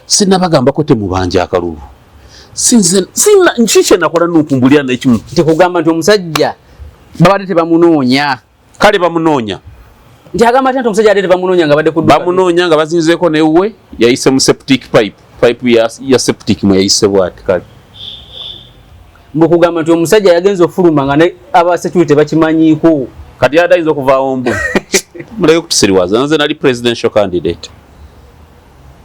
Sinnabagamba ko temubanja akalulu. Sinna nchiche nakola nukumbulira n'ekimu. Tikugamba nti omusajja babadde tebamunoonya. Kale bamunoonya. Nti agamba nti omusajja ate tebamunoonya nga badde ku dduuka. Bamunoonya nga bazinzeeko newe yayise mu septic pipe. Pipe ya septic mu yayise bw'ati kale. Mbukugamba nti omusajja yagenze ofuluma nga ne aba security bakimanyiiko. Kati adayinza okuvaawo mbu. Muleke kutusiriwaza nze nali presidential candidate.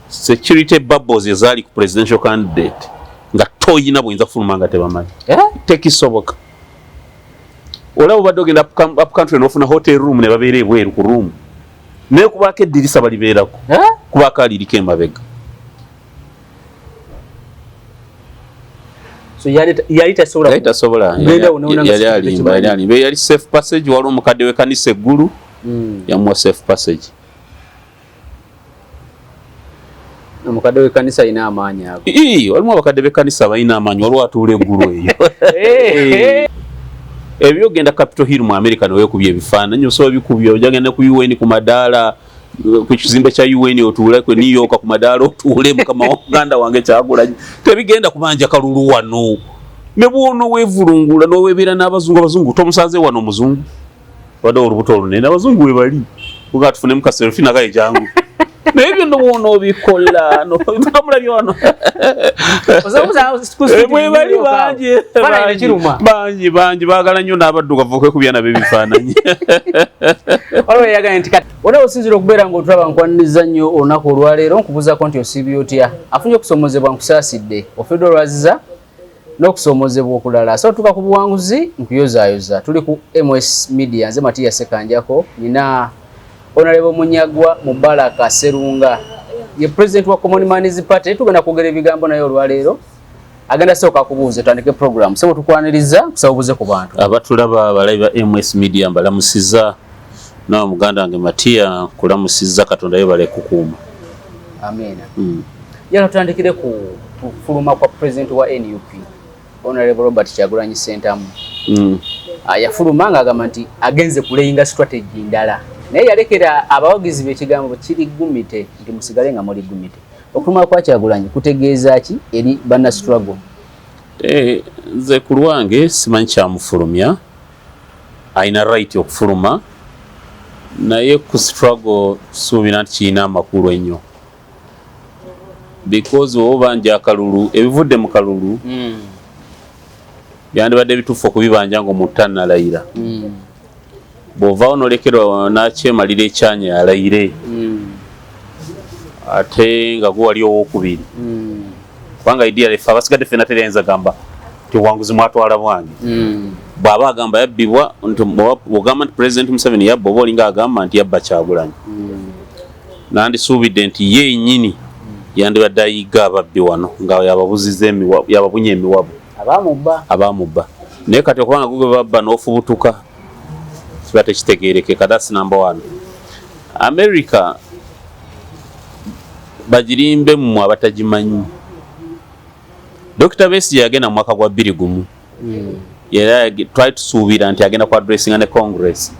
Security bubbles ezaali ku presidential candidate nga toyina buyinza kufuluma nga tebamanyi. Tekisoboka. Olaba obadde ogenda up country n'ofuna hotel room ne babeera ebweru ku room. Naye kubaako eddirisa balibeerako. Kubaako aliriko emabega. So yali tasobola. Yali safe passage waliwo omukadde w'ekkanisa eggulu. Yamuwa safe passage. Omukadde w'ekkanisa alina amaanyi ago. Walimu abakadde b'ekkanisa balina amaanyi waliwo atuula eggulu eyo. Ebyo genda Capitol Hill mu America neweekubya ebifaananyi osobola bikubya ojagenda ku UN ku madaala ku kizimbe kya UN otuule ku New York ku madaala otuule mukama wa Uganda wange Kyagulanyi tebigenda kubanja kalulu wano ne bwono weevulungula n'oweebeera n'abazungu tomusanze wano omuzungu wadde olubuto olunene abazungu we bali kuga tufune mu kaselfie nakaye jangu naye byo nobwono obikola tomulabye wano bangi baagala nnyo n'abaddugavu okwekubya nabo ebifaananyi olaba osinzira okubeera ng'otulaba nkwaniriza nnyo olunaku olwaleero nkubuuzaako nti osiibye otya afunye okusomozebwa nkusaasidde ofedde olwaziza n'okusomozebwa okulala so tuka ku buwanguzi nkuyozaayoza tuli ku MS Media nze Matiya Sekanjako nina Honorable Munyagwa Mubaraka Serunga ye president wa Common Man's Party tugenda kwogera ebigambo naye olwaleero agenda soka kubuuze tandike program sebo tukwaniriza kusabuze ku bantu abatulaba abalayi ba MS Media mbalamusiza nawe muganda wange Matiya kulamusiza Katonda yebale kukuuma amen yala tutandikire ku kufuluma kwa president wa NUP Honorable Robert Kyagulanyi Ssentamu yafuluma nga agamba nti agenze kuleyinga strategy ndala naye yalekera abawagizi b'ekigambo kiri gumite nti musigale nga muli gumite okufuluma kwa Kyagulanyi kutegeeza ki eri banna struggle nze ku lwange simanyi kyamufulumya ayina right okufuluma naye ku struggle suubira nti kirina amakulu ennyo because obanja akalulu ebivudde mu kalulu byandibadde bituufu okubibanja ng'omutanalayira bw'ovaawo n'olekerwa n'akyemalira ekyanya yalayire ate nga gwe wali owokubiri kubanga idiya ffe abasigadde ffenna terayinza gamba nti obuwanguzi mwatwala bwange bw'aba agamba yabbibwa nti bw'ogamba nti President Museveni yabba oba olinga agamba nti yabba Kyagulanyi nandisuubidde nti ye nnyini yandibadde ayiga ababbi wano nga yababunya emiwabu abamubba naye kati okubanga gwe babba n'ofubutuka kiba tekitegeerekeka that's number one. America bagirimbe mu abatagimanyi Dr. Besigye yagenda mu mwaka gwa 2021 era try tusuubira nti agenda ku addressinga ne Congress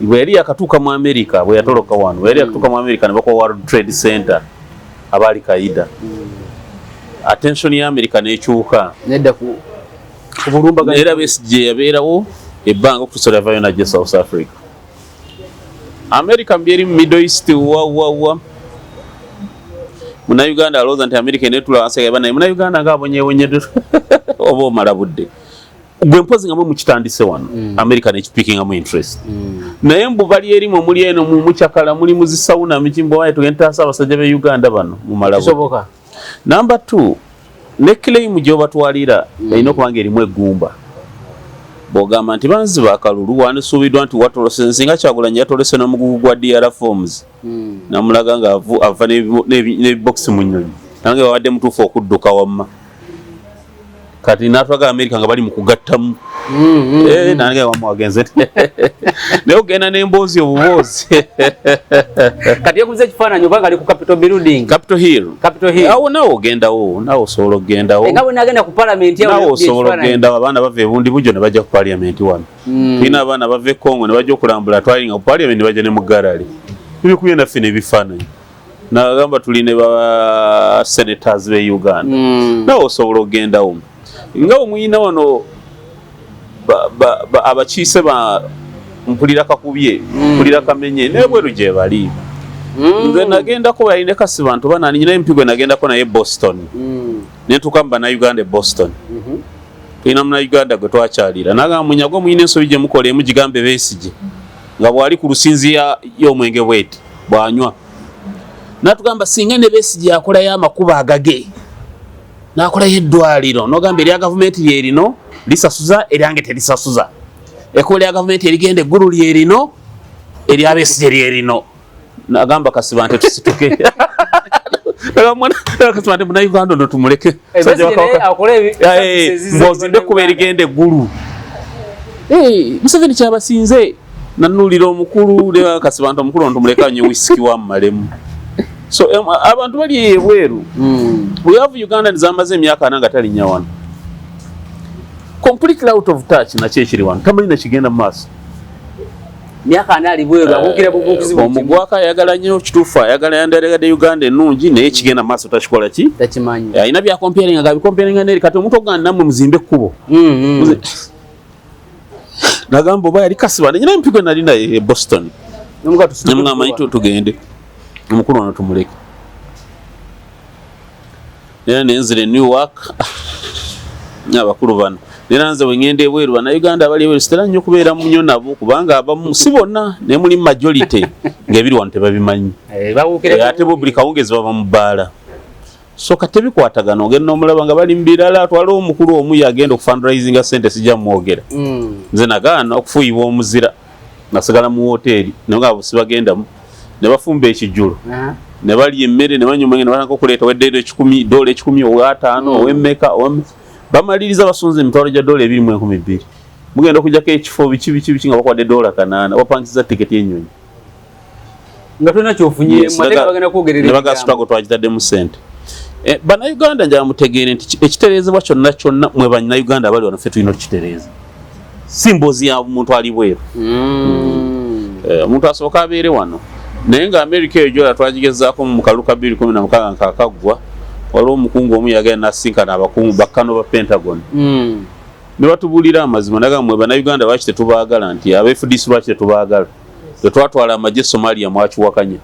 bwe yali yakatuuka mu America bwe yatoloka wano bwe yali yakatuuka mu America ne bakwa World Trade Center abali Kaida attention ya America nekyuka nedda ku bulumbaga era Besigye yabeerawo ebbanga okutusobola vayo najja South Africa America mbyeri mu Middle East wa muna Uganda alooza nti America enetula asega naye muna Uganda ngabonyewonye oba omala budde gwe mpozi nga mu kitandise wano America nekipickinga mu interest naye mbu bali eri mu muli eno mu mukyakala muli mu zisauna mikimbo waye tugenda asa abasajja be Uganda bano mu malabu kisoboka number 2 ne claim gye batwalira erina okubanga erimu eggumba bogamba nti banzi bakalulu wanisuubidwa nti watolose nsinga Kyagulanyi yatolese n'omugugu gwa DR Forms namulaga nga ava n'ebiboxi mu nnyonyi nange bawadde mutuufu okudduka wamma kati n'atwaga America nga bali mu kugattamu nange wamma wagenze naye ogenda n'emboozi obuboozi kati yakuze ekifaananyi obanga ali ku Capitol Hill awo nawe ogendawo nawe osobola okugendawo nga bwe nagenda ku parliament nawe osobola okugendawo abaana bava ebundi bujjo ne bajja ku parliament wano tulina abaana bava e Congo ne bajja okulambula twalinga ku parliament ne bajja ne mu gallery ebikubye naffe n'ebifaananyi nagamba tuline ba senators be Uganda nawo osobola ogendawo nga omuyina wano abakiise ba mpulira kakubye mpulira kamenye nebweru gye bali nze nagendako baline kasi bantu banani nyina empigo nagendako naye Boston netukamba na Uganda Boston tulina muna Uganda gwe twakyalira nagamba munyago muyina ensobi gye mukola emugigambe Besigye nga bwali ku lusinzi y'omwenge bweti bwanywa natugamba singa ne Besigye akola y'amakuba agage nakola y'eddwaliro nogamba erya gavumenti lyerino lisasuza eryange terisasuza ekola ya gavumenti erigenda eggulu lyerino erya Besigye lyerino nagamba kasibante tusituke kasibante muna Uganda no tumuleke mbozinde kuba erigenda eggulu Museveni kyabasinze nanulira omukulu lewa kasibante omukulu ontumuleka nyo whisky wa malemu so abantu bali ebweru we have Uganda nzamaze emyaka ananga talinya wano completely out of touch na kyekiri wano tamanyi na kigenda maaso myaka anali bweru abukira bubukizibu omugwaka ayagala nnyo kituufu ayagala yandalegade Uganda ennungi naye kigenda maaso takikola ki takimanyi alina bya comparing nga bikomparinga neri kati omuntu oganda nammwe muzimbe ekkubo nagamba oba yali kasibane nyina empigo nali naye Boston nemugamba tugende omukulu ono tumuleke era nenzire Newark abakulu bano nera nze wengende ebweru bana Uganda abali ebweru sitera nnyo kubeera munyo nabo kubanga abamu si bonna naye muli majority ng'ebiri wano tebabimanyi ate bo buli kawungezi baba mu bbaala so katebikwatagana ogenda omulaba nga bali mu birala atwala omukulu omu yagenda okufundraisinga sente sijja mwogera nze nagaana okufuuyibwa omuzira nasigala mu woteeri naye nga sibagendamu ne bafumba ekijjulo ne balya emmere ne banywa omwenge ne batandika okuleeta $10 $10 ow'ataano ow'emmeka bamaliriza basunze emitwalo gya $20,000 mugenda okujjako ekifo biki nga bakwadde $8 wapangiza tiketi y'ennyonyi nga tolina kyofunyiremu ate bagenda kwogerera ne bagasitwago twagitaddemu ssente bannayuganda njala mutegeere nti ekitereezebwa kyonna kyonna mwe bannayuganda abali wano ffe tulina okukitereeza si mboozi ya muntu ali bweru omuntu asooka abeere wano naye nga Amerika eyo gyola twagigezaako mu kalulu ka 2016 nkakaggwa waliwo omukungu omu yagenda nasinkana abakungu bakkano ba Pentagon ne batubuulira amazima naga mwe bannayuganda lwaki tetubaagala nti aba FDC lwaki tetubaagala tetwatwala amagye Somalia mwakiwakanya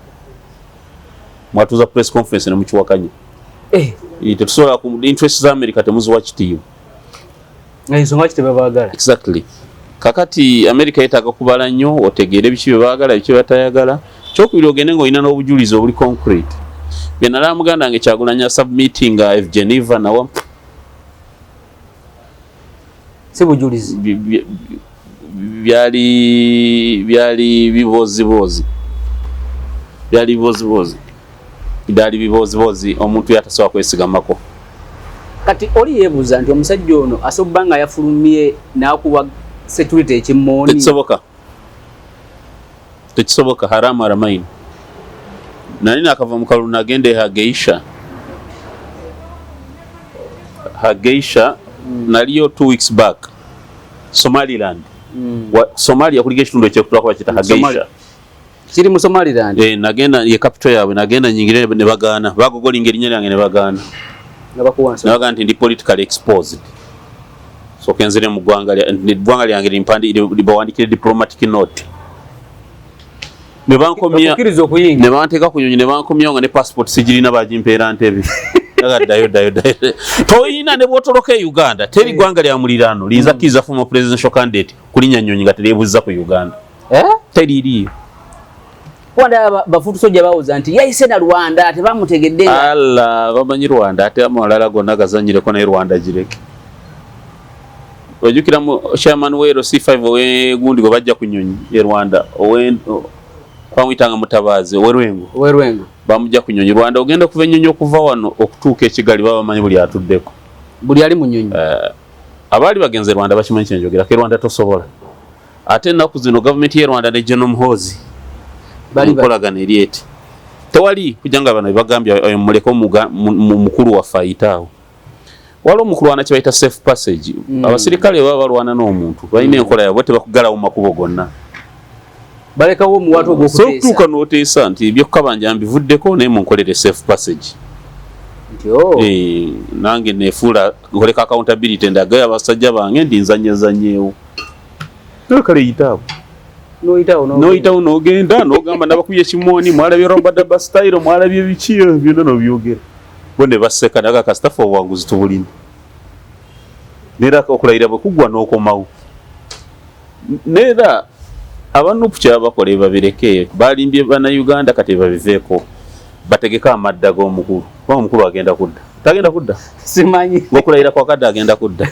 mwatuza press conference ne mukiwakanya tetusobola ku interest za America temuziwa kitiibwa ensonga ki tebabaagala exactly kakati America yetaaga kubala nnyo otegeere biki bye baagala biki batayagala kyokubiri ogende ng'olina n'obujulizi obuli concrete bye nalaba muganda wange Kyagulanyi submitting F Geneva nawa si bujulizi byali bibozibozi bidali bibozibozi omuntu yatasobola kwesigamako kati oli yeebuuza nti omusajja ono asobba nga yafulumye n'akuwa security ekimmooni tekisoboka haramu haramaini nani nakava mu kalulu nagende Hageisha naliyo 2 weeks back Somaliland Somalia kuliko ekitundu ekyekutwako bakita Hageisha kiri mu Somaliland nagenda ye capital yaabwe nagenda nyingire ne bagaana bagogolinga erinnya lyange ne bagaana nabaga nti ndi politically exposed so kenzire mu ggwanga lyange libawandikire diplomatic note ne bankomya ne banteeka ku nyonyi ne bankomya nga ne passport sigirina bagimpeera ntebe dayo toyina ne bwotoloka e Uganda teri ggwanga lya muliraano liza kiza former presidential candidate kulinya nyonyi nga teryebuuza ku Uganda teririyo wanda bafutu soja bawuza nti yayise na Rwanda tebamutegedde alla bamanyi Rwanda ate amalala gonna gazanyireko naye Rwanda gireke ojukira mu chairman wero C5 we gundi go bajja ku nyonyi e Rwanda bamuyitanga Mutabazi Werwengo bamujja ku nyonyi Rwanda ogenda kuva ennyonyi okuva wano okutuuka ekigali baba bamanyi buli atuddeko buli ali mu nyonyi abaali bagenze Rwanda bakimanyi kyenjogera ke Rwanda tosobola ate ennaku zino gavumenti y'e Rwanda ne General Muhoozi bakolagana erieti tewali kujanga bano bagambya oyo muleko mukulu wa faitaawo waliwo omukulu wana kye bayita safe passage abasirikale baba balwana n'omuntu balina enkola yabwe tebakugalawo mu makubo gonna balekawo omuwaatu ogw'okuteesa so tuuka n'oteesa nti ebyokukabanja mbivuddeko naye munkolere safe passage nange nefuula nkoleka accountability ndagayo abasajja bange ndi nzanyezanyeewo kale yitaawo noyitawo n'ogenda n'ogamba nabakubye ekimooni mwalabye robadaba style mwalabye biki byonna n'obyogera bo ne baseka naga kasitafu obuwanguzi tubulina neera okulayira bwe kuggwa n'okomawo neera abanupu kyabakola babireke balimbye bannayuganda kati babiveeko bategeka amadda g'omukulu kuba omukulu agenda kudda tagenda kudda simanyi ng'okulayira kwakadde agenda kudda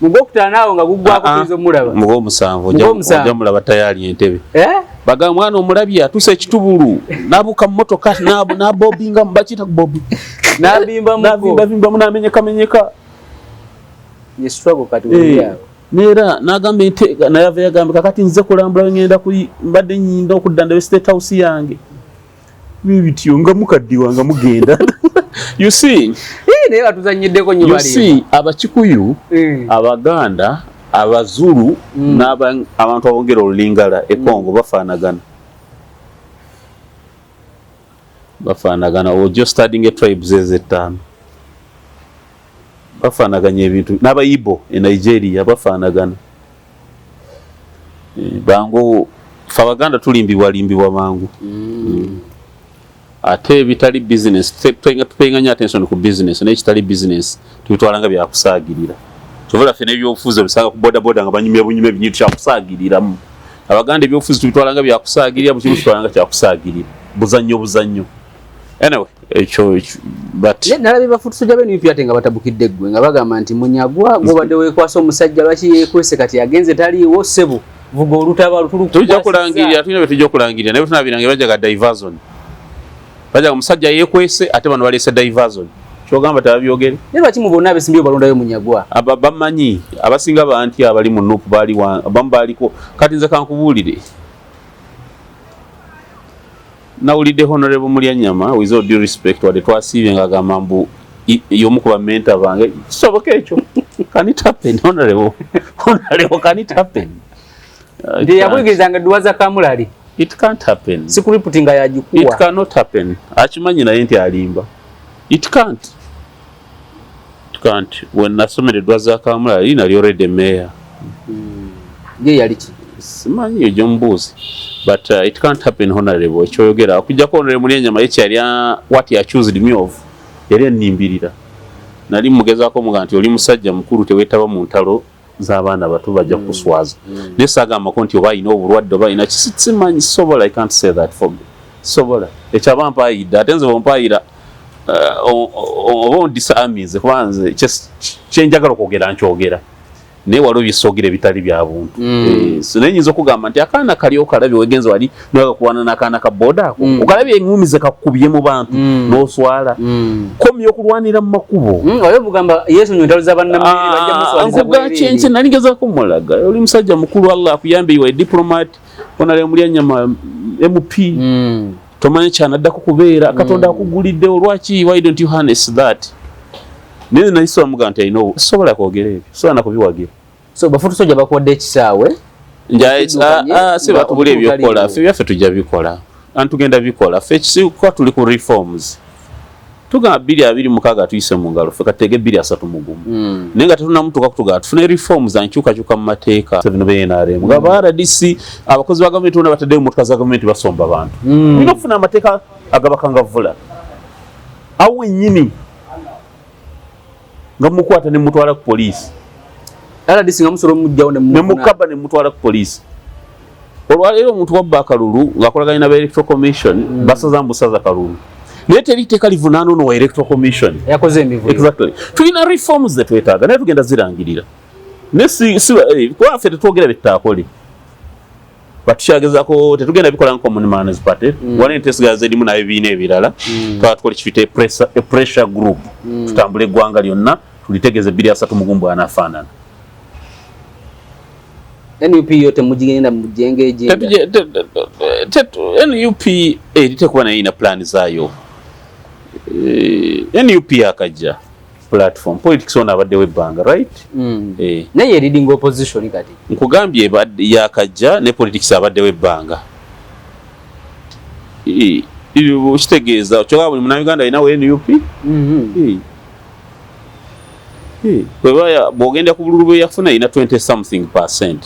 mugwokutaanaawo nga guggwako tuyinza omulaba mugwomusanvu ojja mulaba tayali entebe baga mwana omulabye atuusa ekitubulu n'abuuka mu motoka n'abobinga bakiyita bobi n'abimbamu n'amenyekamenyeka neera n'agamba enteeka naye ava yagambe kakati nze kulambula ngenda mbadde nyinda okudda ndabe state house yange bibityo nga mukaddiwa nga mugenda you see naye batuzanyiddeko nyo bali abakikuyu abaganda abazulu n'abantu abongera olulingala ekongo bafaanagana ojo studying tribes ez'ettaano bafaanaganya ebintu n'abayibo e Nigeria bafaanagana bangu fe abaganda tulimbibwa mangu ate bitali business tupenga attention ku business n'ekitali business tubitwalanga byakusaagirira tovola fene ebyobufuzi bisanga ku boda nga banyumya bunyume binyitu kyakusaagiriramu abaganda ebyobufuzi tubitwalanga byakusaagirira bukimu kitwalanga kyakusaagirira buzannyo anyway ekyo but nalabe bafutusujja bene ate nga batabukidde ggwe nga bagamba nti munyagwa gobadde weekwasa omusajja lwaki yeekwese kati agenze taliiwo ssebo vuga olutaba tujja kulangirira tulina betujja okulangirira naye tunabirange bajaga diversion bajaga omusajja yeekwese ate bano baleese diversion kyogamba tababyogere naye lwaki mu bonna abesimbyewo balondayo munyagwa bamanyi abasinga banti abali mu nupu abamu baaliko kati nze kankubuulire nawulidde honorable Mulyanyama with all due respect wadde twasiibye nga agamba mbu y'omu ku bamenta bange kisoboka ekyo can it happen honorable can it happen ndi yabwegerezanga edduwa za Kamulali it can't happen sikuriputi nga yagikuwa it cannot happen akimanyi naye nti alimba it can't when nasomera edduwa za Kamulali nali already mayor ye yali ki simanyi egyo mbuuzi but it can't happen honorable ekyoyogera okujjako honorable Mulyanyama yekyali what he accused me of yali ennimbirira nali mugezaako muga nti oli musajja mukulu teweetaba mu ntalo z'abaana bato bajja kukuswaza naye saagambako nti oba ayina obulwadde oba ayina kisimanyi sobola I can't say that for me sobola ekyo aba mpaayidde ate nze bompaayira oba ondisamize kuba nze kyenjagala okwogera nkyogera naye waliwo byesoogera ebitali bya buntu naye nyinza okugamba nti akaana kali okalabye wegenze wali nogakuwana n'akaana ka booda ako okalabye engumize kakubye mu bantu n'oswala komya okulwanira mu makubo oyo bugamba yesu nyontalo z'abannamiri bajja muswaliza bwereere nali ngezaako mulaga oli musajja mukulu Allah akuyambe iwe diplomat onale Mulyanyama MP tomanyi kyanaddako kubeera Katonda akugulidde olwaki why don't you harness that nene naiswa muga nti ayino sobola kwogera ebyo sobola nakubiwagira so bafutusojja bakuwadde ekisaawe njaye si batubula ebyokukola ffe byaffe tujja bikola antugenda bikola ffe ekisikuka tuli ku reforms tugamba 226 tuyise mu ngalo ffe katege 231 naye nga tetunamutuuka kutugamba tufune reforms ankyukakyuka mu mateeka bino BNRM nga ba RDC abakozi ba gavumenti bonna bataddeyo motoka za gavumenti basomba abantu tulina okufuna amateeka agabakangavula awo ennyini nga mukwata ne mutwala ku police RDC nga musoro mujjawo ne mukaba ne mutwala ku police olwaleero omuntu wabba akalulu ng'akolaganye n'aba electoral commission basaza mbusaza kalulu naye teri tteeka livunaana ono wa electoral commission yakoze emivuyo exactly tulina reforms ze twetaaga naye tugenda zirangirira naye kuba ffe tetwogera byettaakole batukyagezaako tetugenda bikola nko common manners party wana entesigaza erimu n'ebibiina ebirala twaba tukola kifite pressure group tutambula eggwanga lyonna tulitegeeze 2 mugumbu anaafaanana NUP yote mujigenda mujenge ejenda NUP eriteekuba naye ina plan zaayo NUP akajja platform politics on abaddewo ebbanga right naye leading opposition kati nkugambye yakajja ne politics abaddewo ebbanga kitegeeza kyoka buli munnayuganda alinawo NUP. Bw'ogenda ku bululu bwe yafuna alina 20%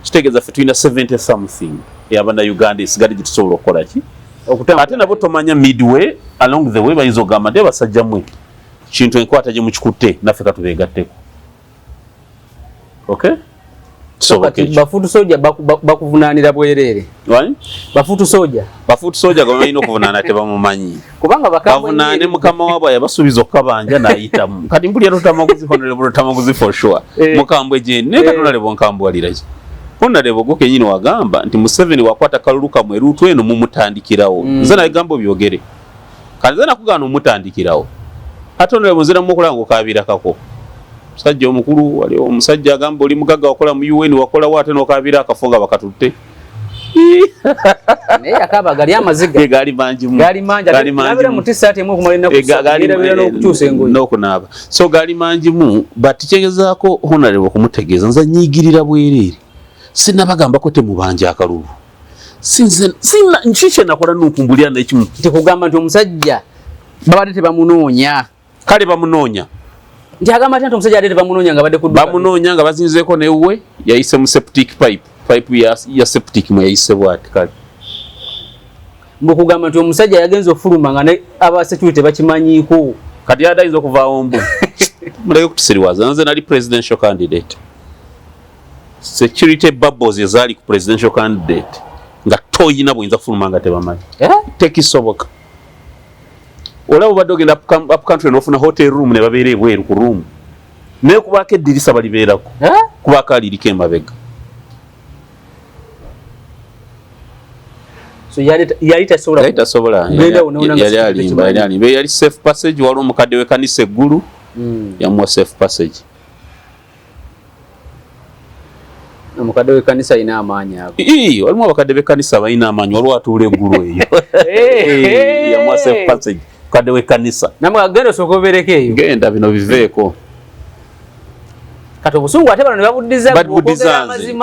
kitegeeza ffe tulina 70% ey'abannayuganda esigadde gye tusobola okukola ki ate nabo tomanya midway along the way bayinza okugamba nti basajja mmwe kintu enkwata gye mukikutte naffe katubeegatteko. Okay? Bafuutu soja bakuvunaanira bwereere. Bafuutu soja gwe balina okuvunaana tebamumanyi kubanga bavunaane mukama waabwe yabasuubiza okukabanja n'ayitamu kati mpulira totamaguzi for sure mukambwe gyendi naye katonalebo nkambwaliraki honalebo gwo kenyini wagamba nti Museveni wakwata kalulu kamwe eruutu eno mumutandikirawo nze nagamba obyogere kati nze nakugana omutandikirawo ate honalebo nzira mukulanga okabirakako musajja omukulu wali omusajja agamba oli mugagga wakola mu UN wakola wate n'okabira akafo nga bakatutte naye akaba gali amaziga gali mangi nabira mu t-shirt emu okumala ennaku n'okukyusa engoye n'okunaaba so gali mangi mu but kyegezaako honalebo okumutegeeza nze nyiigirira bwereere sinnabagambako temubanja akalulu nkiki nakola n'okumbulira n'ekimu tekugamba nti omusajja babadde tebamunoonya kale bamunoonya nti agamba nti omusajja ate tebamunoonya nga badde kudduka bamunoonya nga bazinzeeko newuwe yayise mu septic pipe ya septic mwe yayise bwati kale mbukugamba nti omusajja yagenza ofuluma nga aba security bakimanyiiko kati adayinza okuvaawo mbu muleke kutusiriwaza nze nali presidential candidate security bubbles ezaali ku presidential candidate nga toyina bwinza kufuluma nga tebamanyi tekisoboka olaba obadde ogenda up country n'ofuna hotel room ne babeera ebweru ku room naye kubaako eddirisa balibeerako kubaako aliriko emabega so yali tasobola yali safe passage wali omukadde w'ekkanisa eggulu yamuwa safe passage omukadde w'ekkanisa alina amaanyi ago walimu abakadde b'ekkanisa balina amaanyi waliwo atuula eggulu eyo yamuwa safe passage mukadde w'ekkanisa namwe agenda osooka obeereko eyo genda bino biveeko kati obusungu ate bano ne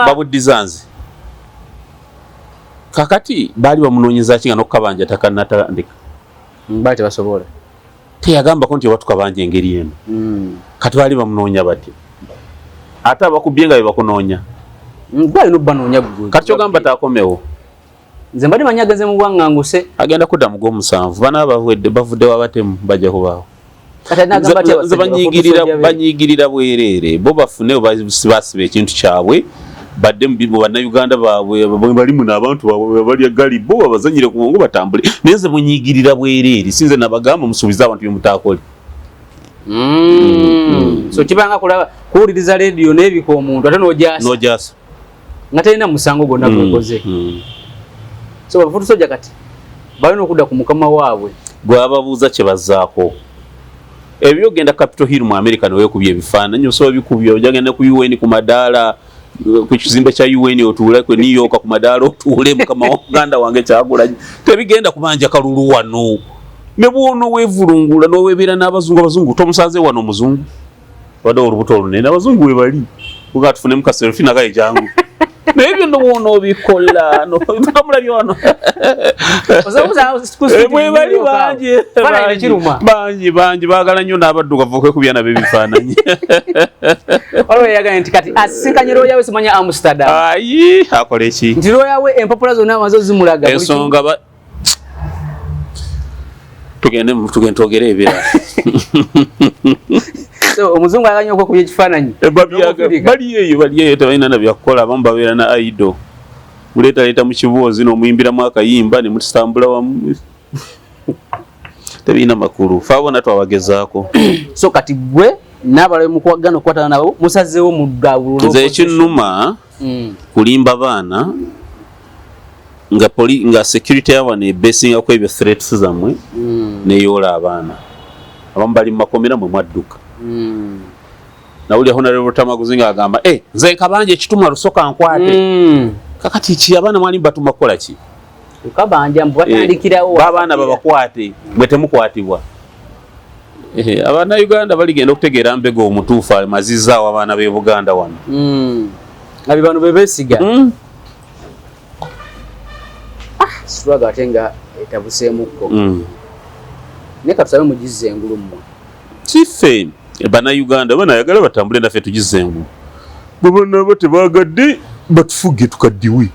babuddiza nze kakati baali bamunoonyeza ki nga n'okukabanja takanatandika baali tebasobola teyagambako nti obatukabanja engeri eno kati baali bamunoonya batya ate abakubbye nga bebakunoonya gwalina obbanoonya kati kyogamba takomewo nze mbadde manyi agenze mu bwaŋŋanguse agenda kudda mu gw'omusanvu bana bavudde wabatemu bajja kubaawo nze banyiigirira bwereere bo bafune basiba ekintu kyabwe badde mu bannayuganda baabwe bali muno abantu baabwe balya gali bo babazanyire ku bwongo batambule naye nze munyiigirira bwereere sinze nabagamba musuubiza abantu byemutaakole so kibanga kuwuliriza leediyo n'ebika omuntu ate n'ojaasa nga talina musango gwonna gwekoze so bafuutu soja kati balina okudda ku mukama waabwe gwababuuza kye bazzaako ebyogenda Capitol Hill mu America neweekubya ebifaananyi osobola bikubya ojagenda ku UN ku madaala ku kizimbe kya UN otuule ku New York ku madaala otuule mukama wa muganda wange Kyagulanyi tebigenda kubanja kalulu wano ne bwono weevulungula n'oweebeera n'abazungu tomusanze wano omuzungu wadde olubuto olunene abazungu we bali kuga tufune mu kaselfie nakaye jangu naye byo nobwono obikola nomulabye wano bali bangi baagala nnyo n'abaddugavu okwekubya nabo ebifaananyi olweyagala nti kati asinkanye looya we simanya Amsterdam ayi akola eki nti looya we empapula zonna amaze zimulaga ensonga tugende twogere ebirala so omuzungu aganya okwekubya ekifaananyi bali eyo tebalina na byakukola abamu babeera na aido muleetaleeta mu kiboozi n'omuyimbiramu akayimba ne mutambula wamu tebirina makulu fe abona twabagezaako so kati gwe n'abalabe mukwagana okukwatana nabo musazeewo muddawulo nze ekinnuma kulimba baana nga security yawano ebeesingako ebyo threats zammwe neyoola abaana abamu bali mu makomera mwe mwadduka nawulira Honorable Tamaguzi ng'agamba nze nkabanja ekituma lusoka nkwate kakati ki abaana mwali batuma kukola ki kabanja mbatandikirawo babaana babakwate mwe temukwatibwa abaana Uganda baligenda okutegeera mbega omutuufu amazizaawo abaana b'e Buganda wano nga bibano bebeesiga sitwaga ate nga etabuseemukko naye katusabe mugizza engulu mmwe kife bannayuganda banayagala batambule naffe tugizza engulu babanaba tebagadde batufuge tukaddiwe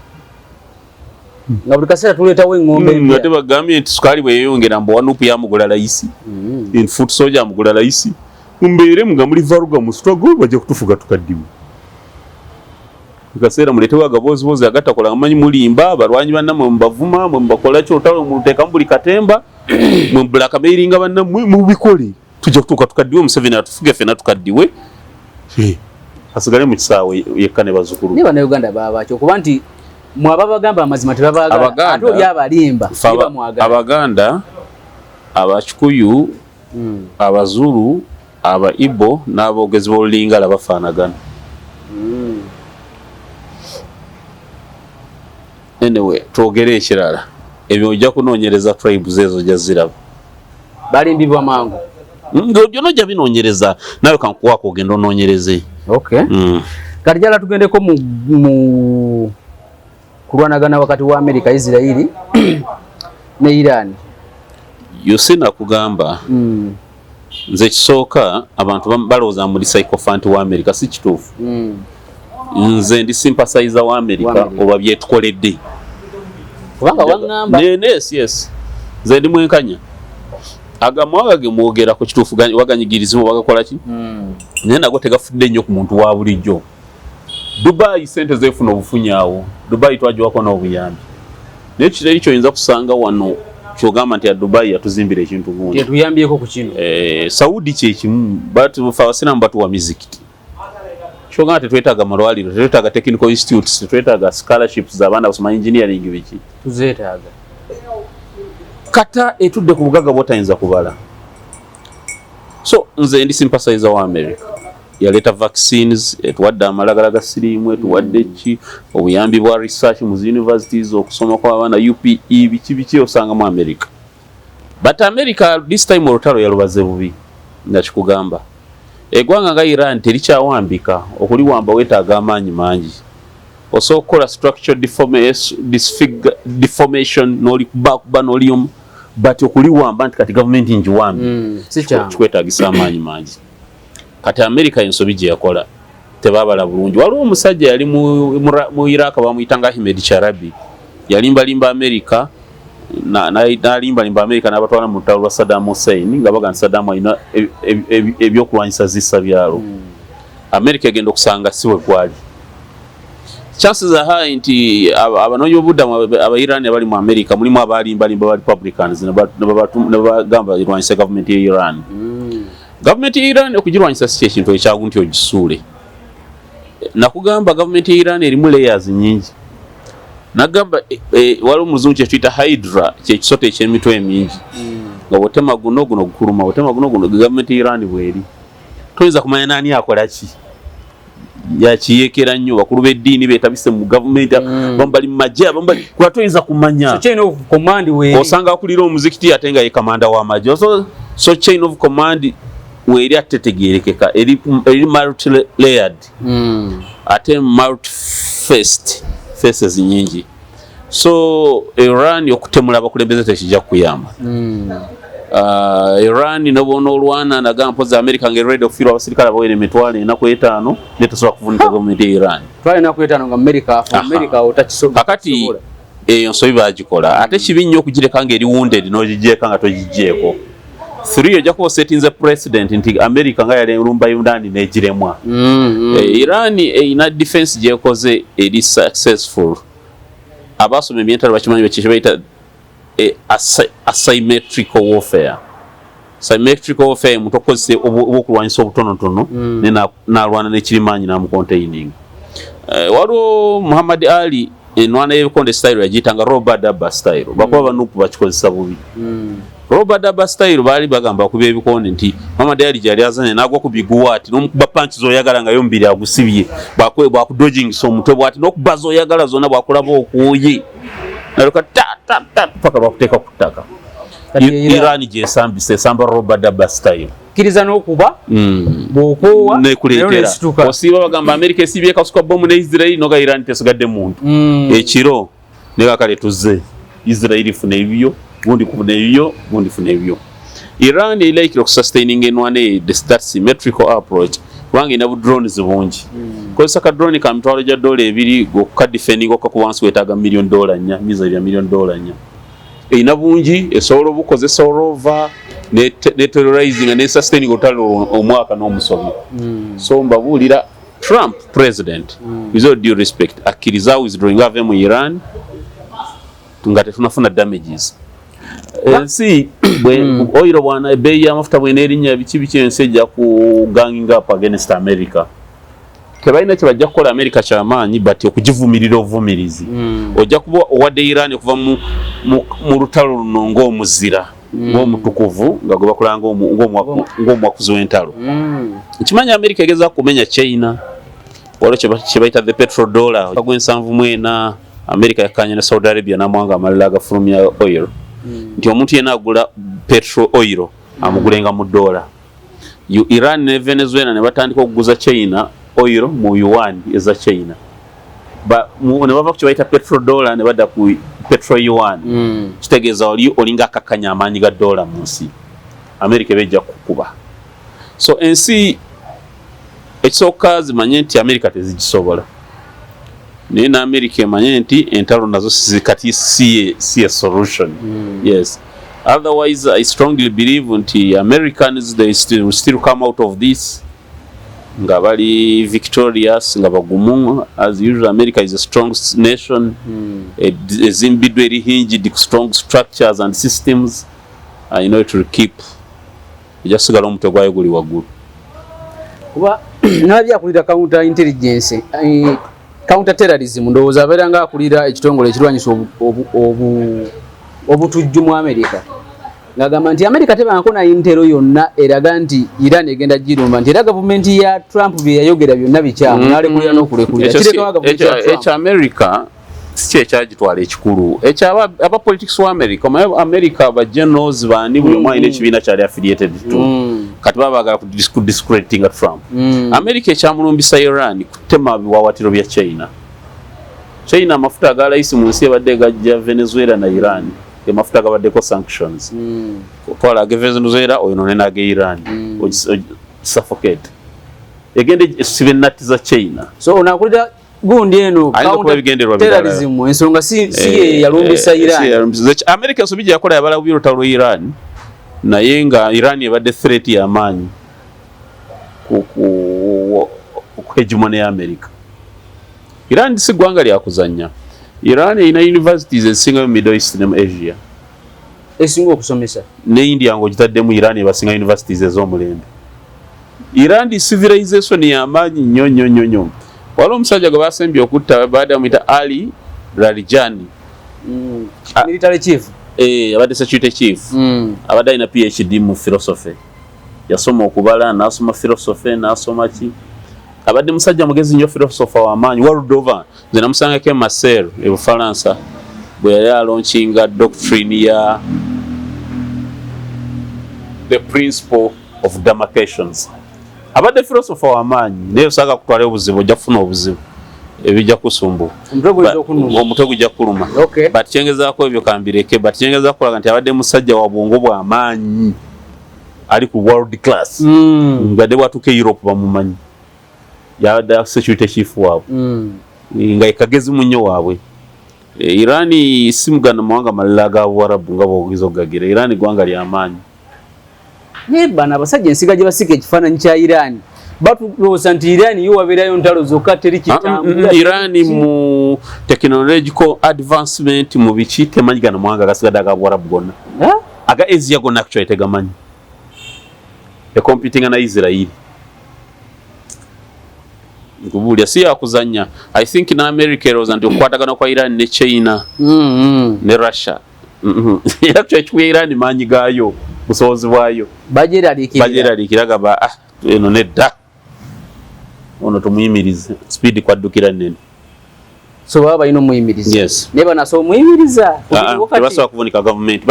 nga buli kaseera tuleetawo engombe ate bagambye nti sukaali bweyeyongera mbu wanupu yamugula layisi foot soja amugula layisi mumbeeremu nga muli valuga mu struggle bajja kutufuga tukaddiwe kaseera muleetewo agaboozibozi agatakola amanyi mulimba abalwanyi bannammwe mubavuma mwe mubakola kyotalo muteekamu buli katemba mwe mubulakamairinga bannammwe mubikole tujja kutuuka tukaddiwe Museveni atufuge ffena tukaddiwe asigale mu kisaawe yekka ne bazzukulu ne bannayuganda baabakyo kuba nti mwaba bagamba amazima tebabaagala ate oli abalimba abaganda abakikuyu abazulu aba Igbo n'aboogezi b'olulingala bafaanagana anyway twogere ekirala ebyo ojja kunoonyereza tribes ezo ojja ziraba balimbibwa mangu ng'ebyo nojja binoonyereza nawe kankuwaako ogenda onoonyereze kati jala tugendeko mu kulwanagana wakati wa Amerika Israeli ne Iran yosina kugamba nze kisooka abantu balowooza muri psychophant wa Amerika si kituufu nze ndi sympathizer wa Amerika oba byetukoledde kubanga wangamba yes nze ndi mwenkanya agamwaga gemwogera ku kituufu waganyigirizibwa bagakola ki naye nago tegafudde nnyo ku muntu wa bulijjo Dubai sente zefuna obufunyaawo Dubai twagiwako n'obuyambi naye kitali kyoyinza kusanga wano kyogamba nti ya Dubai yatuzimbira ekintu gundi yatuyambyeko ku kino Saudi kyekimu abasiraamu batuwa mizikiti kyogamba tetwetaaga malwaliro tetwetaaga technical institutes tetwetaaga scholarships z'abaana basoma engineering biki tuzeetaaga kata etudde ku bugaga bwotayinza kubala so nze ndi sympathizer wa America yaleta vaccines etuwadde amalagala ga siriimu etuwadde ki obuyambi bwa research mu universities okusoma kw'abaana UPE biki osanga mu America but America this time olutalo yalubaze bubi nakikugamba eggwanga nga Iran terikyawambika okuliwamba weetaaga amaanyi mangi osobola okukola structural deformation n'olikubakuba n'oliyomu but okuliwamba nti kati gavumenti njiwambi kikwetaagisa amaanyi mangi kati America ensobi gye yakola tebabala bulungi waliwo omusajja yali mu Iraq bamuyitanga Ahmed Charabi yalimbalimba America nalimbalimba America n'abatwala mu lutalo lwa Saddam Hussein nga baga nti Saddam alina ebyokulwanyisa zissa byalo America egenda okusanga si we gwali chances are high nti abanoonyiboobuddamu aba Iran abali mu America mulimu abalimbalimba ba Republicans ne bagamba irwanyisa gavumenti ya Iran gavumenti ya Iran okugirwanyisa si ekintu ekyagu nti ogisuule nakugamba gavumenti ya Iran erimu layers nyingi nagamba waliwo omuzungu kyetuyita hydra kyekisota ekyemitwe emingi nga bwotema guno gukuluma bwotema guno gavumenti ya Iran bweri toyinza kumanya nani akola ki yakiyekera nnyo bakulu b'eddiini beetabise mu gavumenti bambali mu magye kuba toyinza kumanya osanga akulira omuzikiti ate nga ye kamanda w'amagye so chain of command weri ate tegerekeka eri multi-layered ate multi-faces nyingi so Iran okutemula abakulembeze tekijja kuyamba Iran nobona olwana nagamba mpozi America nga ready okufiirwa abasirikale abawere emitwalo 45 netosobola kuvunika gavumenti ya Iran twalina 45 nga America otakisobola kakati eyo nsobi bagikola ate kibi nnyo okugireka nga eri wounded n'ogigyeka nga togigyeko 3 ojja kuba osetinze president nti America nga yali erumba Iran n'egiremwa Iran erina defense gyekoze eri successful abasoma ebyentalo bakimanyi bakishe bayita asymmetrical warfare. Symmetrical warfare mutokozese obukulwanyisa obutonotono n'alwana n'ekirimanyi n'amucontaining. Waliwo Muhammad Ali enwana y'ebikonde style yagiyitanga Robert Daba style. Bakuba banupu bakikozesa bubi. Robert Daba style baali bagamba kuba ebikonde nti Muhammad Ali gyali azanye n'agwa ku biguwaati n'omukuba punch z'oyagala nga yombiri agusibye bwakudodging so omutwe bwati n'okuba z'oyagala zonna bwakulaba okuuye naluka paka bakuteka ku ttaka. Iran gyesambisa esamba Robert Daba style. Kiriza n'okuba bw'okoowa nekuleetera osiiba bagamba America esibye kasuka bomu ne Israel noga Iran tesugadde muntu ekiro ne kakale tuzze Israel ifune ebyo gundi kufune ebyo gundi fune ebyo. Iran like sustaining in one that symmetrical approach wangi ina drones bungi ko saka drone ka mtwalo ja $2 go ka defending ko ku once wetaga $1 million nya miza ya $1 million nya ina bungi esolo bukozesa orova ne terrorizing and sustaining otalo omwaka no musobi so mbabulira Trump president with all due respect akiriza withdrawing ave mu Iran tungate tunafuna damages si oiro bwana bei ya mafuta bwene erinya bikibi ensejja ku ganging up against America tebaina kibajja kola America chamanyi but okugivumirira ovumirizi ojja kuba owadde Iran kuva mu rutalo runongo omuzira ng'omutukuvu nga gwe bakulanga ng'omwakuzi w'entalo nkimanya America egeza kumenya China wala kibaita the petrodollar gw'ensanvu mwena America yakanya ne Saudi Arabia n'amawanga amalala agafulumya oil nti omuntu yena agula petrol oil amugulenga mu $. Iran ne Venezuela ne batandika okuguza China oil mu yuan eza China ne bava ku kibaita petrodollar ne badda ku petrol yuan kitegeeza olinga akakanya amaanyi ga $. mu nsi America bejja kukuba so ensi ekisooka zimanye nti America tezigisobola naye na America emanye nti entalo nazo zikati see a solution yes otherwise I strongly believe nti Americans they still come out of this nga bali victorious nga bagumu as usual. America is a strong nation ezimbidwe eri hinged strong structures and systems you know it will keep ejasigala omutwe gwayo guli waggulu kuba nabya kulira counter intelligence counter terrorism ndowooza abeera nga akulira ekitongole ekirwanyisa obutujju mu America ngagamba nti America tebanako na intero yonna eraga nti Iran egenda girumba nti era gavumenti ya Trump bye yayogera byonna bikyamu nalekulira n'okulekulira kirekawa gavumenti ya Trump ekya America si ekyagitwala ekikulu aba politics wa America ba generals bani buli omu alina ekibiina kyali affiliated to kati babaagala kudiscrediting Trump America ekyamulumbisa Iran kutema biwawatiro bya China amafuta agalayisi mu nsi ebadde gajja Venezuela na Iran amafuta gabaddeko sanctions twala age Venezuela oyinone n'age Iran suffocate egende sibe nati za China so onakulira gundi eno terrorism ensonga si yalumbisa Iran America sobijja yakola yabala bwirutalo Iran naye nga Iran ebadde threat y'amaanyi ku hegemony ya America. Iran si gwanga lya kuzanya. Iran ina universities esinga mu Middle East ne Asia esinga okusomesa ne India ngo gitadde mu Iran basinga universities ez'omulembe. Iran di civilization y'amaanyi nnyo wala omusajja gwe basembye okutta baada muita Ali Larijani military chief abadde security chief abadde ina PhD mu philosophy yasoma okubala nasoma philosophy nasoma ki abadde musajja mugezi nnyo philosopher w'amaanyi world over nze namusanga ke Marcel e Bufaransa bwe yali alaunchinga doctrine ya the principle of demarcations abadde philosopher w'amaanyi naye osanga kutwala obuzibu ojja kufuna obuzibu ebijja kusumbu omutwe gujja kuluma but kyengezaako ebyo kambireke but kyengezaako kulaga nti abadde musajja wa bwongo bw'amaanyi ali ku world class ngadde bwatuuka Europe bamumanyi yabadde security chief waabwe nga ekagezi munnyo waabwe. Iran si muganda mawanga malala aga Buarabu nga bwogeza okugagira. Iran gwanga ly'amaanyi naye bano abasajja ensiga gye basika ekifaananyi kya Iran batulowooza nti Iran yo wabeerayo ntalo zokka teri kitambula. Iran mu technological advancement mu biki temanyi gano mawanga agasigadde aga Buarabu gonna aga Asia gonna actually tegamanyi competing na Israel ngubulya si yakuzanya. I think na America eroza nti okukwatagana kwa Iran ne China ne Russia actually chwe Iran manyi gayo busobozi bwayo bajeraliikira gaba eno nedda ono tumuyimirize speed kwaddukira nene so baba balina omuyimiriza yes ne banaso omuyimiriza tebasobola kuvunika government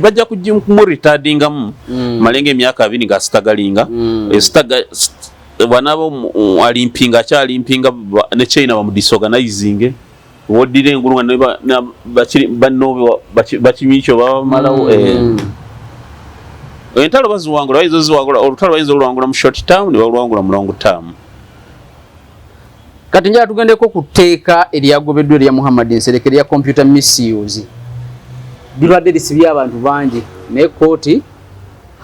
bajja kujimu retardingamu malenge emyaka 2 nga stagalinga wanabo alimpinga kyalimpinga ne China bamu disorganizing wodire engulu nga banno bakimicho bamalawo entalo baziwangula bayizo ziwangula olutalo bayizo olwangula mu short term ne balwangula mu long term. Kati njala tugendeko ku tteeka eryagobeddwa erya Muhammad Nsereke erya computer misuse. Lirwadde lisibye abantu bangi naye kooti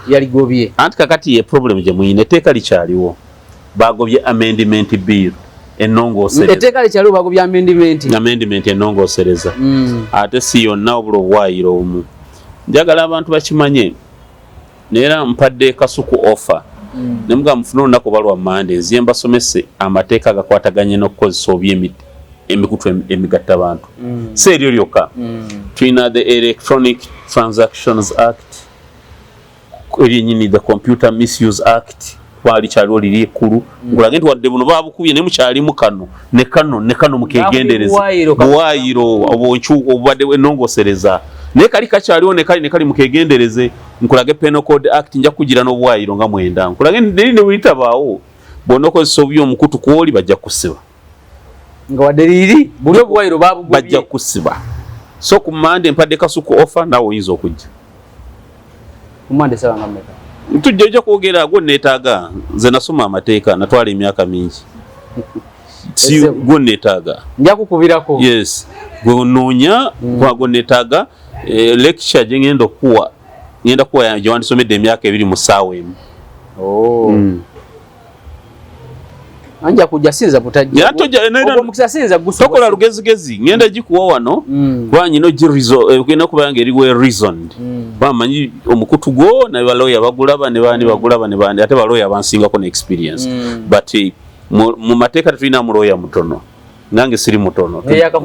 yaligobye. Anti kakati ye problem gye muyina etteeka likyaliwo. Bagobye amendment bill ennongoosereza. Etteeka likyaliwo bagobye amendment ennongoosereza. Ate si yonna obula obwayiro omu. Njagala abantu bakimanye neera mpadde kasuku offer. Nemuga mufuna olunaku balwa Monday nziye mbasomese amateeka agakwataganye n'okukozesa oby emikutu emigatta abantu. Si eryo lyokka. Tulina the Electronic Transactions Act, eryenyini the Computer Misuse Act, kwali kyaliwo liri ekkulu. Ngulage nti wadde buno baabukubye ne mukyalimu kano ne kano mukegendereza. Buwaayiro obubadde ennongoosereza. Naye kali kakyaliwo ne kali mukegendereze. Nkulage Penal Code Act nja kugira n'obwayiro nga 9. Nkulage ne witabaawo bonna okozesa obubi omukutu kwoli bajja kusiba. Nga wadde liri buli obwayiro babugobye bajja kusiba. So ku Monday mpadde kasuku offer nawe oyinza okujja. Ku Monday sawa nga mmeka? Tujja kwogera gwe neetaaga nze nasoma amateeka natwala emyaka mingi. Si gwe neetaaga. Nja kukubirako. Yes. Gwe noonya gwe neetaaga lecture gye ngenda okuwa. Ngenda kuwa yange wandisomedde emyaka 2 mu ssaawa emu. Anja kujja sinza butajja. Omukisa sinza gusobola. Tokola lugezigezi ngenda gikuwa wano. Kwanyi no jirizo kena kuba yange eriwe reasoned. Bamanyi omukutu go na baloya bagulaba ne bandi bagulaba ne bandi ate baloya bansinga ko experience. But mu mateeka tulina muloya mutono. Nange siri mutono.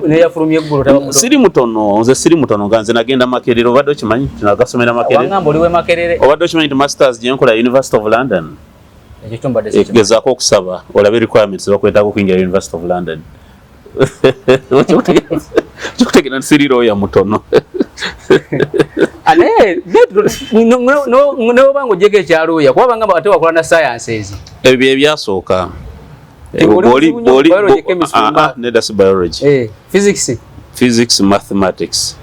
Ne yafulumye eggulu tabamuto. Siri mutono, nze siri mutono ganze nagenda Makerere obadde okimanyi tunagasomera Makerere. Wangamba oliwe Makerere. Obadde okimanyi masters gye nkola University of London. Ekitumba desi. Gezaako okusaba olabe requirements bakwetaaga okuingira University of London. Chikutegera siri roya mutono. Ale no bango jeke kyaluya kuba bangamba ate wakola na sciences. Ebyo ebyasooka. Biology. Physics, mathematics.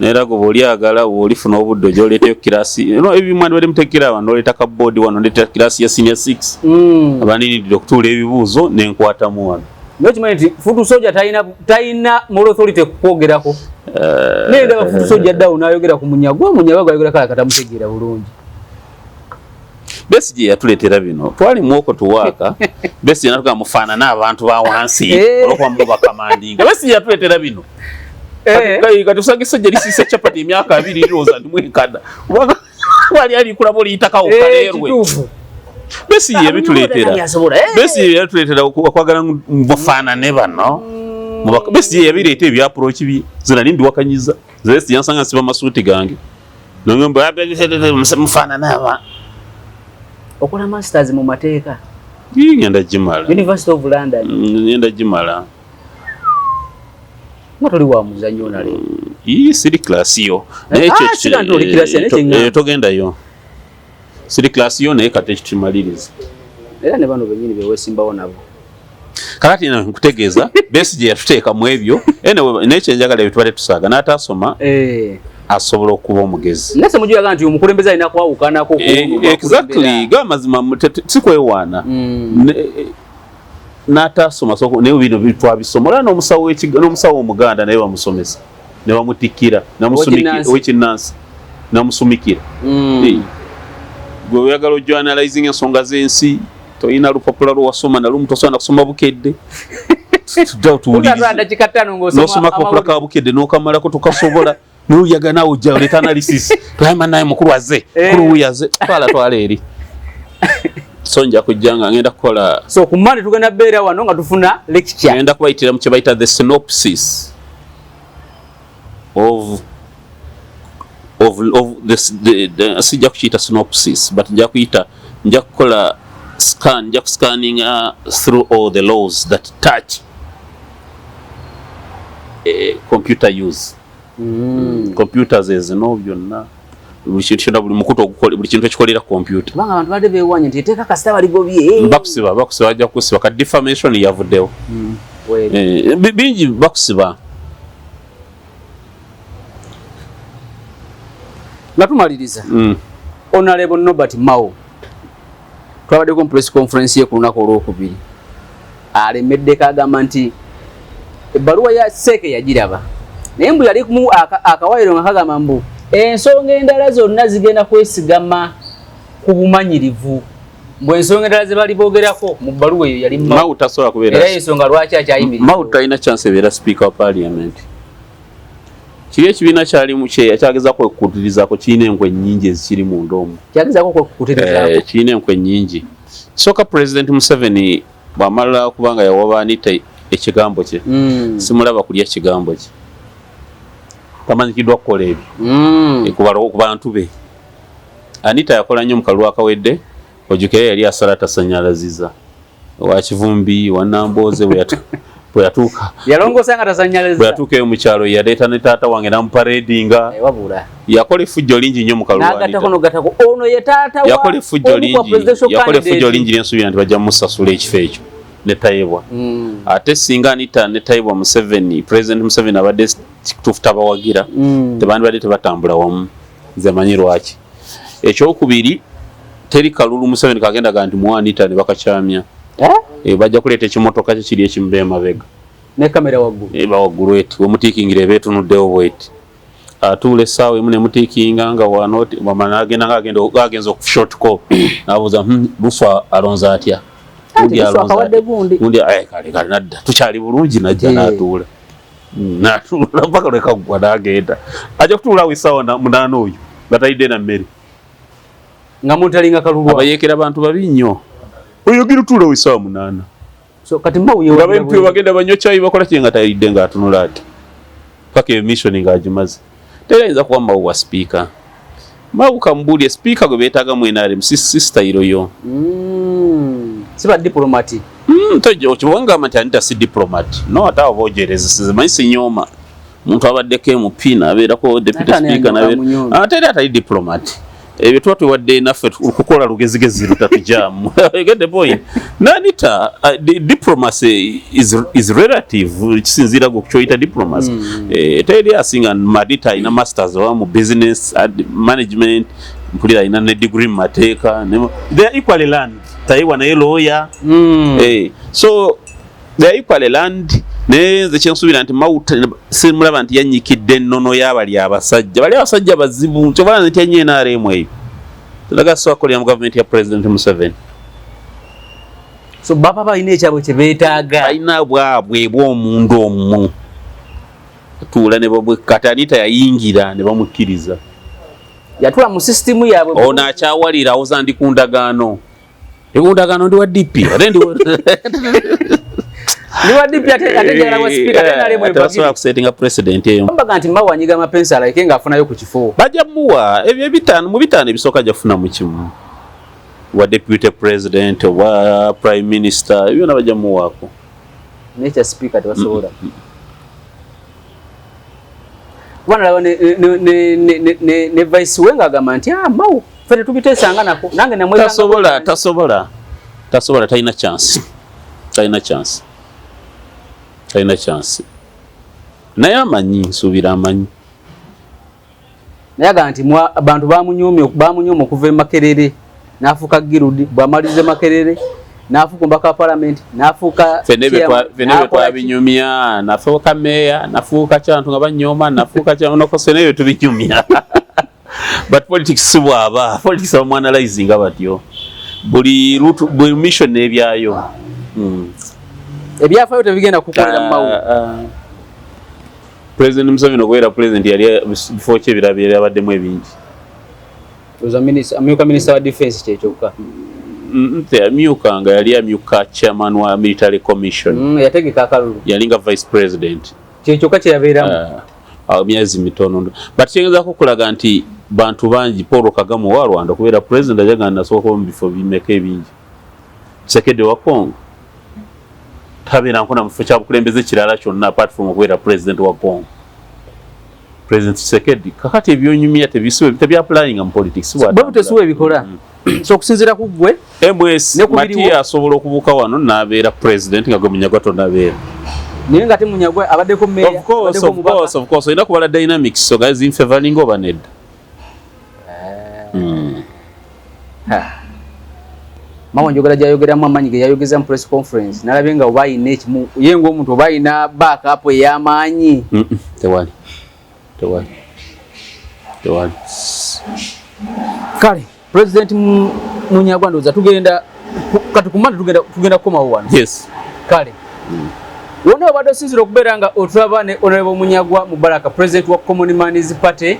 Nera go boli agala olifuna obuddo joleteyo kirasi. No ebimwana bali mutekira wano oleta ka board wano oleta kirasi ya senior 6. Abanini dokutula ebibuuzo nenkwata mu wano. Nochimanyi futu soja taina moral authority kukogerako. Nenda futu soja down ayogera ku munyago ayogera kala katamutegira bulungi. Besigye yatuletera bino twali mwoko tuwaka Besigye natuka mufana n'abantu ba wansi olokwa mbuga kamandinga Besigye yatuletera bino kati usagise je lisise chapati emyaka 2 iroza ndimwekada wali ali kula boli itakawo kalerwe Besigye yabituletera Besigye yatuletera okwagala mufana ne bano Besigye yabireeta ebya approach bi zina ndi wakanyiza Besigye yansanga siba masuti gange nongomba mufana n'aba okola masters mu mateeka ngenda jimala University of London ngenda jimala motoli wa muzanyo na leo siri class yo togenda yo siri class yo naye kate kimaliriza era ne bano benyini bewe simbawo nabo kakati na nkutegeeza Besigye yatuteeka mu ebyo naye njagala bitwale tusaga n'atasoma asobola okuba omugezi. Nase mujuyaga nti omukulembeze alina kwawukanako exactly gamazima sikwewaana n'atasoma soko naye bino bitwabisoma era n'omusawo omuganda naye bamusomesa ne bamutikira ow'ekinnansi namusumikira gwe oyagala ojournalizing ensonga z'ensi toyina lupapula lwewasoma nalumu tosobola kusoma bukedde nosoma kapapula ka bukedde n'okamalako tokasobola nuyaga nawo ujja oleta analysis twayima naye mukulu azze mukulu uyaze twala eri sonja kujjanga ngenda kukola so ku Monday tugenda beera wano nga tufuna lecture ngenda kubayitira mu kye bayita the synopsis of sijja kukiyita synopsis but nja kukola scanning through all the laws that touch computer use computers ezino byonna buli kintu ekikolera computer banga abantu bade bewanye nti teeka kasita baligobye bakusiba ajja kusiba ka defamation yavuddewo bingi bakusiba. Nga tumaliriza Honorable Norbert Mao twabaddeko mu press conference ye ku lunaku olwokubiri alemedde kagamba nti ebbaluwa ya Seeke yagiraba naye mbu yali mu akawaayiro nga kagamba mbu ensonga endala zonna zigenda kwesigama ku bumanyirivu mbwe ensonga endala ze bali boogerako mu bbaluwa eyo yali Mao tasobola kubeera era ensonga lwaki akyayimirira Mao talina chance ebeera speaker wa parliament. Kiri ekibiina kyalimu kye kyagezako okukutirizaako kirina enkwe nnyingi ezikiri mu ndoomu. Kyagezako okukutirizaako. Kirina enkwe nnyingi. Soka President Museveni bw'amala kubanga yawa Anita ekigambo kye. Simulaba kulya kigambo kye. Tamanyikiddwa kukola ebyo. Ku bantu be. Anita yakola nnyo mu kalulu akawedde, ojjukira yali asala tasanyalaziza. Wa Kivumbi, wa Nambooze bwe yatuuka yalongosa nga tasanyalaziza bwe yatuuka mu kyalo yaleeta ne taata wange namupareedinga yakola effujjo lingi nnyo mu kalulu ono ye taata wa yakola effujjo lingi n'ensuubira nti bajja musasula ekifo ekyo ne tayebwa ate singa Anita ne tayebwa Museveni President Museveni abadde kituufu tabawagira tebandibadde tebatambula wamu nze manyi lwaki ekyokubiri teri kalulu Museveni kagendaga nti mu Anita ne bakakyamya bajja kuleeta ekimotoka kye kiri ekimbe emabega ne kamera waggulu waggulu eti wemutiikingira eba etunuddewo bweti atuula essaawa emu ne mutiikinga nga agenza okushort call n'abuuza Lufa alonze atya kale nadda tukyali bulungi najja n'atuula mpaka lwekaggwa n'agenda ajja kutuulawo essaawa 8 oyo batayidde na mmere nga mutalinga kalulu abayeekera abantu babi nnyo oyogera tuula wisaawa 8 so kati mbawe bagenda banywa caayi bakola kye nga tayidde ng'atunula ati paka emission ng'agimaze terayinza kuba Mao wa speaker Mao kambuulye speaker gwe beetaaga mu NRM si style yo siba diplomati okibwangamba nti Anita si diplomat no ate aba bogereza sizimanyi sinyooma muntu abaddeko MP n'abeerako deputy speaker ate era atali diplomat ebyo tuba tuwadde naffe okukola lugezigezi lutatujaamu get the point. Anita diplomacy is relative kisinziira ku kyoyita diplomacy teri asinga Madita ina masters mu business management mpulira ina ne degree mu mateeka they are equally land tayiwa naye lawyer so they are equally land neze kyensuubira nti Mao simulaba nti yanyikidde ennono y'abali abasajja bazibu kyobala nti yanye NRM eyo tulaga sokolera mu government ya President Museveni so baba balina ekyabwe kye beetaaga balina bwabwe bw'omundu omu tuula ne babwe kati Anita yayingira ne bamukkiriza yatula mu system yaabwe ono akyawalira awoza ndi ku ndagaano ndi wa DP ate ndi niwa DP atejala wa speaker tena ale mwe tasobola kusettinga president eyo mbaga nti Mao anyiga mapensa like nga afunayo ku kifo bajja muwa ebyo mu bitaano ebisooka jafuna mu kimu wa deputy president wa prime minister ebyo nabajja muwaako nature speaker tebasobola wana lawa ne vice wenga agamba nti Mao fere tubitesanga nako nange namweza tasobola talina chance naye amanyi nsuubira amanyi naye aga nti abantu bamunyomya okuva e Makerere n'afuuka Girudi bw'amaliriza Makerere n'afuuka omubaka wa parliament n'afuuka fene twabinyumya nafuuka meya nafuuka kyantu nga banyooma nafuuka kyanokose nebyo tubinyumya but politics bwaba politics bamwanalyzinga batyo buli mission n'ebyayo ebyafayo tebigenda kukolera Mao President Museveni okubeera president yali before kyebirabira yabaddemu ebingi amyuka minister wa defense kyekyokka amyuka nga yali amyuka chairman wa military commission yategeka akalulu yalinga vice president kyekyokka kyeyabeeramu myezi mitono but kyengezako okulaga nti bantu bangi Paul Kagame wa Rwanda okubeera president ajaga nasooka mu bifo bimeka ebingi Tshisekedi wa Congo tabeera nkona mufo kyabukulembeze kirala kyonna apart from okubeera president wa Congo President Tshisekedi kakati ebyonyumya tebyapplyinga mu politics tesuwa ebikola so okusinziira ku ggwe MS Mati asobola okubuuka wano n'abeera president nga gwe Munyagato n'abeera Niye ngate Munyagwa abaddeko meya. Of course. Ina kubala dynamics so guys in favoring over Ned. Mama njogera jayogera mu amanyi ge yayogeza mu press conference. Nalabenga obayi nekimu yengo omuntu obayi na backup eyamanyi. Tewali. Kale President Munyagwa ndoza tugenda katukumanda tugenda komawo wano. Yes. Kale. Wona obadde sinzira okubeera nga otulaba ne Honorable Munyagwa Mubaraka President wa Common Man's Party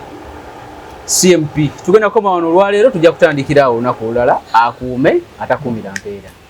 CMP. Tugenda koma wano olwaleero tujja kutandikira awo olunaku olulala akuume atakuumira mpeera.